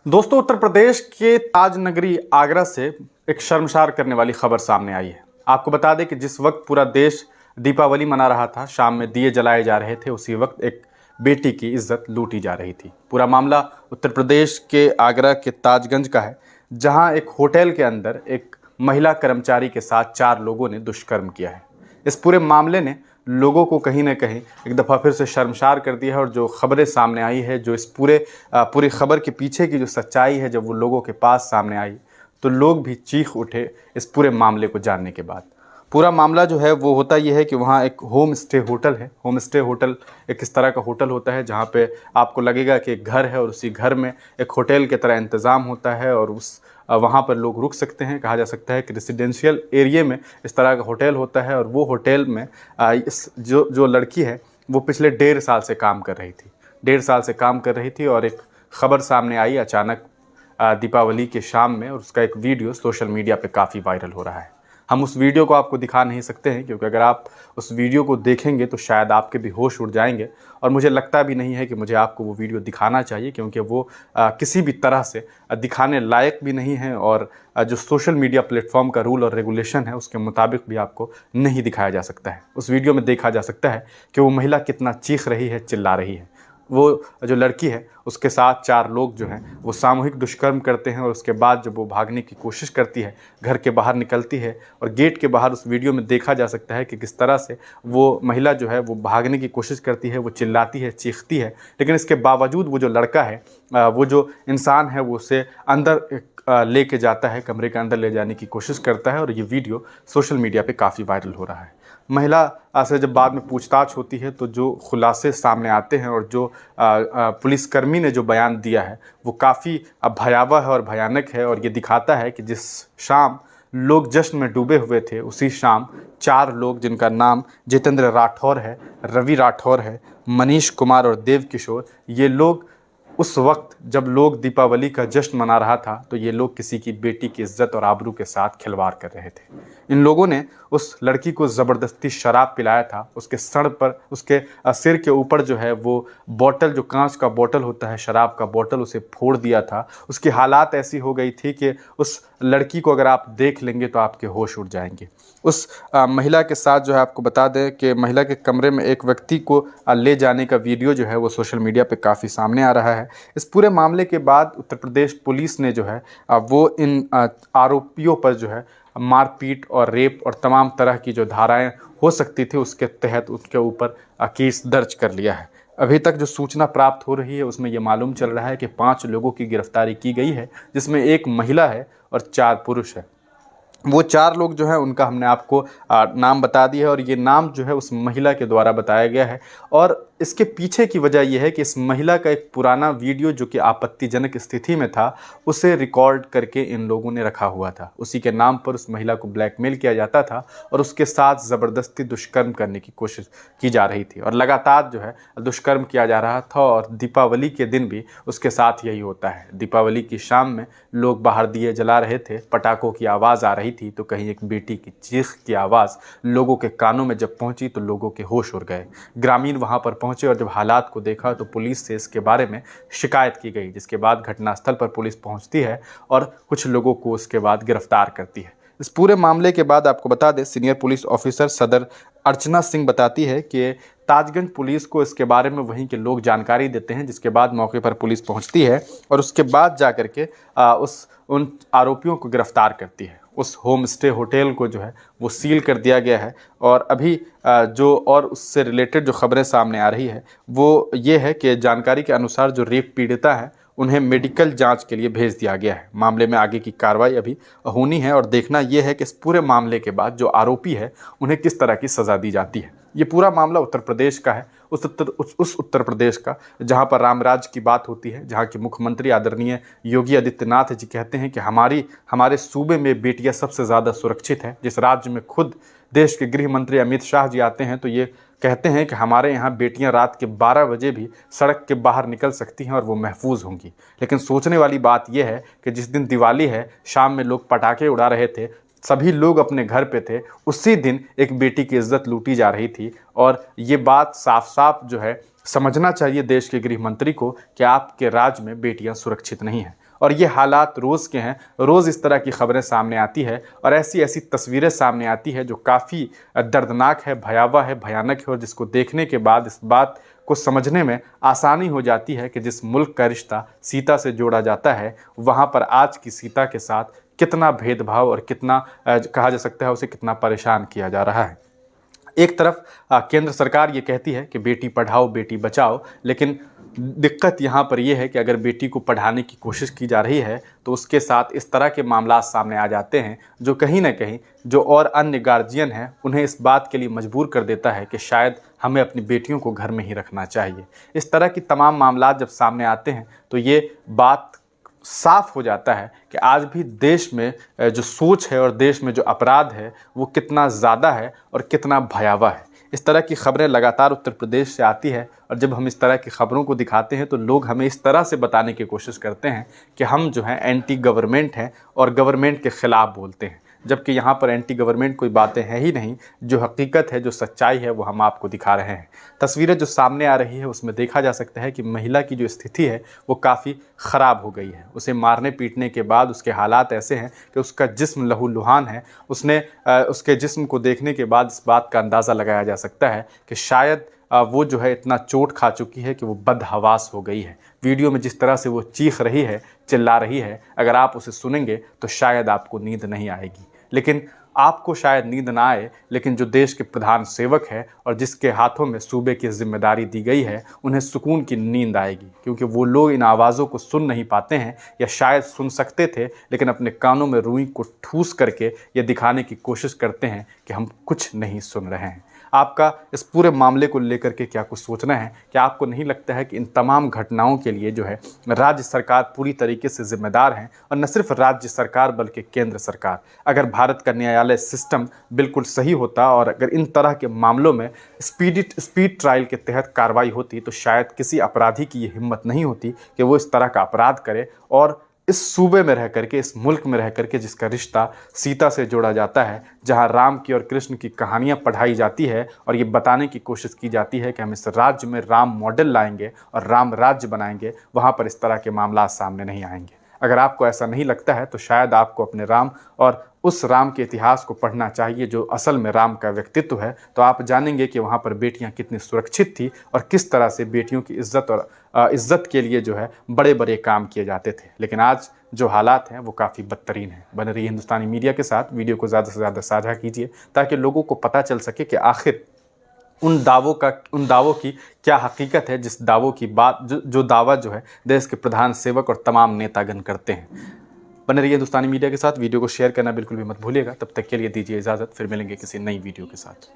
दोस्तों, उत्तर प्रदेश के ताज नगरी आगरा से एक शर्मसार करने वाली खबर सामने आई है। आपको बता दें कि जिस वक्त पूरा देश दीपावली मना रहा था, शाम में दिए जलाए जा रहे थे, उसी वक्त एक बेटी की इज्जत लूटी जा रही थी। पूरा मामला उत्तर प्रदेश के आगरा के ताजगंज का है, जहां एक होटल के अंदर एक महिला कर्मचारी के साथ 4 लोगों ने दुष्कर्म किया है। इस पूरे मामले ने लोगों को कहीं ना कहीं एक दफ़ा फिर से शर्मसार कर दिया है। और जो खबरें सामने आई है, जो इस पूरी खबर के पीछे की जो सच्चाई है, जब वो लोगों के पास सामने आई तो लोग भी चीख उठे इस पूरे मामले को जानने के बाद। पूरा मामला जो है वो होता ये है कि वहाँ एक होम स्टे होटल है। होम स्टे होटल एक इस तरह का होटल होता है जहाँ पे आपको लगेगा कि एक घर है और उसी घर में एक होटल की तरह इंतज़ाम होता है, और वहाँ पर लोग रुक सकते हैं। कहा जा सकता है कि रेसिडेंशियल एरिया में इस तरह का होटल होता है। और वो होटल में इस जो लड़की है वो पिछले 1.5 साल से काम कर रही थी। 1.5 साल से काम कर रही थी और एक ख़बर सामने आई अचानक दीपावली के शाम में, और उसका एक वीडियो सोशल मीडिया पे काफ़ी वायरल हो रहा है। हम उस वीडियो को आपको दिखा नहीं सकते हैं, क्योंकि अगर आप उस वीडियो को देखेंगे तो शायद आपके भी होश उड़ जाएंगे, और मुझे लगता भी नहीं है कि मुझे आपको वो वीडियो दिखाना चाहिए, क्योंकि वो किसी भी तरह से दिखाने लायक भी नहीं है, और जो सोशल मीडिया प्लेटफॉर्म का रूल और रेगुलेशन है उसके मुताबिक भी आपको नहीं दिखाया जा सकता है। उस वीडियो में देखा जा सकता है कि वो महिला कितना चीख रही है, चिल्ला रही है। वो जो लड़की है उसके साथ 4 लोग जो हैं वो सामूहिक दुष्कर्म करते हैं, और उसके बाद जब वो भागने की कोशिश करती है, घर के बाहर निकलती है, और गेट के बाहर उस वीडियो में देखा जा सकता है कि किस तरह से वो महिला जो है वो भागने की कोशिश करती है, वो चिल्लाती है, चीखती है, लेकिन इसके बावजूद वो जो लड़का है, वो जो इंसान है, वो उसे अंदर लेके जाता है, कमरे के अंदर ले जाने की कोशिश करता है। और ये वीडियो सोशल मीडिया पे काफ़ी वायरल हो रहा है। महिला से जब बाद में पूछताछ होती है तो जो खुलासे सामने आते हैं, और जो पुलिसकर्मी ने जो बयान दिया है वो काफ़ी भयावह है और भयानक है। और ये दिखाता है कि जिस शाम लोग जश्न में डूबे हुए थे, उसी शाम 4 लोग, जिनका नाम जितेंद्र राठौर है, रवि राठौर है, मनीष कुमार और देव किशोर, ये लोग उस वक्त जब लोग दीपावली का जश्न मना रहा था, तो ये लोग किसी की बेटी की इज्जत और आबरू के साथ खिलवाड़ कर रहे थे। इन लोगों ने उस लड़की को ज़बरदस्ती शराब पिलाया था। उसके सर पर, उसके सिर के ऊपर जो है वो बॉटल, जो कांच का बॉटल होता है, शराब का बॉटल, उसे फोड़ दिया था। उसकी हालात ऐसी हो गई थी कि उस लड़की को अगर आप देख लेंगे तो आपके होश उड़ जाएंगे। उस महिला के साथ जो है, आपको बता दें कि महिला के कमरे में एक व्यक्ति को ले जाने का वीडियो जो है वो सोशल मीडिया पे काफ़ी सामने आ रहा है। इस पूरे मामले के बाद उत्तर प्रदेश पुलिस ने जो है वो इन आरोपियों पर जो है मारपीट और रेप और तमाम तरह की जो धाराएं हो सकती थी उसके तहत उसके ऊपर केस दर्ज कर लिया है। अभी तक जो सूचना प्राप्त हो रही है उसमें ये मालूम चल रहा है कि 5 लोगों की गिरफ्तारी की गई है, जिसमें 1 महिला है और 4 पुरुष है। वो 4 लोग जो हैं उनका हमने आपको नाम बता दिया है, और ये नाम जो है उस महिला के द्वारा बताया गया है। और इसके पीछे की वजह यह है कि इस महिला का एक पुराना वीडियो जो कि आपत्तिजनक स्थिति में था, उसे रिकॉर्ड करके इन लोगों ने रखा हुआ था। उसी के नाम पर उस महिला को ब्लैकमेल किया जाता था और उसके साथ ज़बरदस्ती दुष्कर्म करने की कोशिश की जा रही थी, और लगातार जो है दुष्कर्म किया जा रहा था। और दीपावली के दिन भी उसके साथ यही होता है। दीपावली की शाम में लोग बाहर दिए जला रहे थे, पटाखों की आवाज़ आ रही थी, तो कहीं एक बेटी की चीख की आवाज़ लोगों के कानों में जब पहुंची तो लोगों के होश उड़ गए। ग्रामीण वहां पर पहुंचे और जब हालात को देखा तो पुलिस से इसके बारे में शिकायत की गई, जिसके बाद घटनास्थल पर पुलिस पहुंचती है और कुछ लोगों को उसके बाद गिरफ्तार करती है। इस पूरे मामले के बाद आपको बता दें, सीनियर पुलिस ऑफिसर सदर अर्चना सिंह बताती है कि ताजगंज पुलिस को इसके बारे में वहीं के लोग जानकारी देते हैं, जिसके बाद मौके पर पुलिस पहुंचती है और उसके बाद जा कर के उन आरोपियों को गिरफ्तार करती है। उस होम स्टे होटल को जो है वो सील कर दिया गया है। और अभी जो और उससे रिलेटेड जो खबरें सामने आ रही है वो ये है कि जानकारी के अनुसार जो रेप पीड़िता है उन्हें मेडिकल जांच के लिए भेज दिया गया है। मामले में आगे की कार्रवाई अभी होनी है, और देखना यह है कि इस पूरे मामले के बाद जो आरोपी है उन्हें किस तरह की सज़ा दी जाती है। ये पूरा मामला उत्तर प्रदेश का है, उस उत्तर प्रदेश का जहां पर रामराज की बात होती है, जहां के मुख्यमंत्री आदरणीय योगी आदित्यनाथ जी कहते हैं कि हमारे सूबे में बेटियां सबसे ज़्यादा सुरक्षित हैं। जिस राज्य में खुद देश के गृह मंत्री अमित शाह जी आते हैं तो ये कहते हैं कि हमारे यहाँ बेटियां रात के 12 बजे भी सड़क के बाहर निकल सकती हैं और वो महफूज होंगी। लेकिन सोचने वाली बात यह है कि जिस दिन दिवाली है, शाम में लोग पटाखे उड़ा रहे थे, सभी लोग अपने घर पे थे, उसी दिन एक बेटी की इज्जत लूटी जा रही थी। और ये बात साफ साफ जो है समझना चाहिए देश के गृह मंत्री को कि आपके राज्य में बेटियां सुरक्षित नहीं हैं। और ये हालात रोज़ के हैं, रोज़ इस तरह की खबरें सामने आती है और ऐसी ऐसी तस्वीरें सामने आती है जो काफ़ी दर्दनाक है, भयावह है, भयानक है, और जिसको देखने के बाद इस बात को समझने में आसानी हो जाती है कि जिस मुल्क का रिश्ता सीता से जोड़ा जाता है, वहाँ पर आज की सीता के साथ कितना भेदभाव और कितना कहा जा सकता है उसे कितना परेशान किया जा रहा है। एक तरफ केंद्र सरकार ये कहती है कि बेटी पढ़ाओ बेटी बचाओ, लेकिन दिक्कत यहाँ पर यह है कि अगर बेटी को पढ़ाने की कोशिश की जा रही है तो उसके साथ इस तरह के मामला सामने आ जाते हैं जो कहीं ना कहीं जो और अन्य गार्जियन हैं उन्हें इस बात के लिए मजबूर कर देता है कि शायद हमें अपनी बेटियों को घर में ही रखना चाहिए। इस तरह की तमाम मामला जब सामने आते हैं तो ये बात साफ हो जाता है कि आज भी देश में जो सोच है और देश में जो अपराध है वो कितना ज़्यादा है और कितना भयावह है। इस तरह की खबरें लगातार उत्तर प्रदेश से आती है और जब हम इस तरह की खबरों को दिखाते हैं तो लोग हमें इस तरह से बताने की कोशिश करते हैं कि हम जो हैं एंटी गवर्नमेंट हैं और गवर्नमेंट के ख़िलाफ़ बोलते हैं, जबकि यहाँ पर एंटी गवर्नमेंट कोई बातें हैं ही नहीं। जो हकीकत है, जो सच्चाई है, वो हम आपको दिखा रहे हैं। तस्वीरें जो सामने आ रही है उसमें देखा जा सकता है कि महिला की जो स्थिति है वो काफ़ी ख़राब हो गई है। उसे मारने पीटने के बाद उसके हालात ऐसे हैं कि उसका जिस्म लहूलुहान है। उसके जिस्म को देखने के बाद इस बात का अंदाज़ा लगाया जा सकता है कि शायद वो जो है इतना चोट खा चुकी है कि वो बदहवास हो गई है। वीडियो में जिस तरह से वो चीख रही है, चिल्ला रही है, अगर आप उसे सुनेंगे तो शायद आपको नींद नहीं आएगी। लेकिन आपको शायद नींद ना आए, लेकिन जो देश के प्रधान सेवक है और जिसके हाथों में सूबे की जिम्मेदारी दी गई है, उन्हें सुकून की नींद आएगी, क्योंकि वो लोग इन आवाज़ों को सुन नहीं पाते हैं, या शायद सुन सकते थे लेकिन अपने कानों में रुई को ठूस करके ये दिखाने की कोशिश करते हैं कि हम कुछ नहीं सुन रहे हैं। आपका इस पूरे मामले को लेकर के क्या कुछ सोचना है? क्या आपको नहीं लगता है कि इन तमाम घटनाओं के लिए जो है राज्य सरकार पूरी तरीके से जिम्मेदार हैं, और न सिर्फ राज्य सरकार बल्कि केंद्र सरकार? अगर भारत का न्यायालय सिस्टम बिल्कुल सही होता और अगर इन तरह के मामलों में स्पीड ट्रायल के तहत कार्रवाई होती तो शायद किसी अपराधी की ये हिम्मत नहीं होती कि वो इस तरह का अपराध करे, और इस सूबे में रह करके, इस मुल्क में रह करके जिसका रिश्ता सीता से जोड़ा जाता है, जहां राम की और कृष्ण की कहानियां पढ़ाई जाती है और ये बताने की कोशिश की जाती है कि हम इस राज्य में राम मॉडल लाएंगे और राम राज्य बनाएंगे, वहां पर इस तरह के मामला सामने नहीं आएंगे। अगर आपको ऐसा नहीं लगता है तो शायद आपको अपने राम और उस राम के इतिहास को पढ़ना चाहिए जो असल में राम का व्यक्तित्व है। तो आप जानेंगे कि वहाँ पर बेटियाँ कितनी सुरक्षित थी और किस तरह से बेटियों की इज्जत और इज्जत के लिए जो है बड़े बड़े काम किए जाते थे। लेकिन आज जो हालात हैं वो काफ़ी बदतरीन हैं। बने रहिए हिंदुस्तानी मीडिया के साथ, वीडियो को ज़्यादा से ज़्यादा साझा कीजिए ताकि लोगों को पता चल सके कि आखिर उन दावों की क्या हकीकत है, जिस दावों की बात जो दावा जो है देश के प्रधान सेवक और तमाम नेतागण करते हैं। बने रहिए हिंदुस्तानी मीडिया के साथ, वीडियो को शेयर करना बिल्कुल भी मत भूलिएगा। तब तक के लिए दीजिए इजाज़त, फिर मिलेंगे किसी नई वीडियो के साथ।